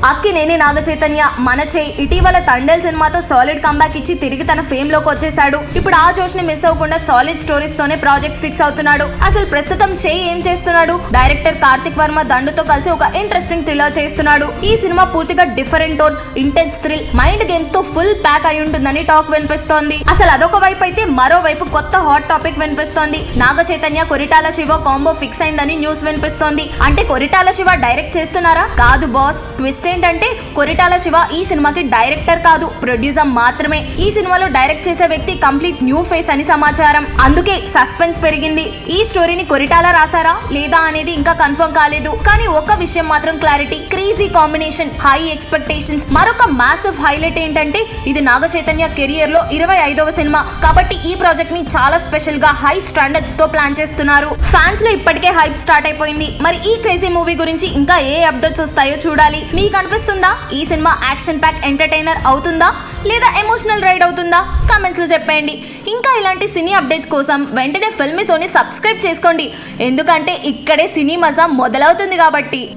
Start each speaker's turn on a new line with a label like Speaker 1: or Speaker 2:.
Speaker 1: అక్కినేని నాగచైతన్య మన చేయి ఇటీవల తండేల్ సినిమాతో సాలిడ్ కంబ్యాక్ ఇచ్చి తిరిగి తన ఫేమ్ లోకి వచ్చేసాడు. ఇప్పుడు ఆ జోష్ ని మిస్ అవ్వకుండా సాలిడ్ స్టోరీస్ తోనే ప్రాజెక్ట్స్ ఫిక్స్ అవుతున్నాడు. అసలు ప్రస్తుతం చేయి ఏం చేస్తున్నాడు? డైరెక్టర్ కార్తిక్ వర్మ దండుతో కలిసి ఒక ఇంట్రెస్టింగ్ థ్రిల్లర్ చేస్తున్నాడు. ఈ సినిమా పూర్తిగా different tone, intense thrill, mind games తో ఫుల్ ప్యాక్ అయి ఉంటుందని టాక్ వినిపిస్తోంది. అసలు అదొక వైపు అయితే మరోవైపు కొత్త హాట్ టాపిక్ వినిపిస్తోంది. నాగచైతన్య కొరిటాల శివ కాంబో ఫిక్స్ అయిందని న్యూస్ వినిపిస్తోంది. అంటే కొరిటాల శివ డైరెక్ట్ చేస్తున్నారా? కాదు బాస్, ట్విస్ట్ ఏంటంటే కొరిటాల శివ ఈ సినిమాకి డైరెక్టర్ కాదు, ప్రొడ్యూసర్ మాత్రమే. ఈ సినిమాలో డైరెక్ట్ చేసే వ్యక్తి కంప్లీట్ న్యూ ఫేస్ అని సమాచారం. అందుకే సస్పెన్స్ పెరిగింది. ఈ స్టోరీని కొరిటాల రాసారా లేదా అనేది ఇంకా కన్ఫర్మ్ కాలేదు. కానీ ఒక విషయం మాత్రం clarity, crazy combination, high expectations. మరొక మ్యాసివ్ హైలైట్ ఏంటంటే ఇది నాగ చైతన్య కెరియర్ లో 25వ సినిమా కాబట్టి ఈ ప్రాజెక్ట్ ని చాలా స్పెషల్ గా హై స్టాండర్డ్స్ తో ప్లాన్ చేస్తున్నారు. ఫ్యాన్స్ లో ఇప్పటికే హైప్ స్టార్ట్ అయిపోయింది. మరి ఈ క్రేజీ మూవీ గురించి ఇంకా ఏ అప్డేట్స్ వస్తాయో చూడాలి. మీకు అనిపిస్తుందా ఈ సినిమా యాక్షన్ ప్యాక్ ఎంటర్టైనర్ అవుతుందా లేదా ఎమోషనల్ రైడ్ అవుతుందా? కామెంట్స్ లో చెప్పండి. ఇంకా ఇలాంటి సినీ అప్డేట్స్ కోసం వెంటనే ఫిల్మీ షోని సబ్స్క్రైబ్ చేసుకోండి. ఎందుకంటే ఇక్కడే సినీ మజా మొదలవుతుంది కాబట్టి.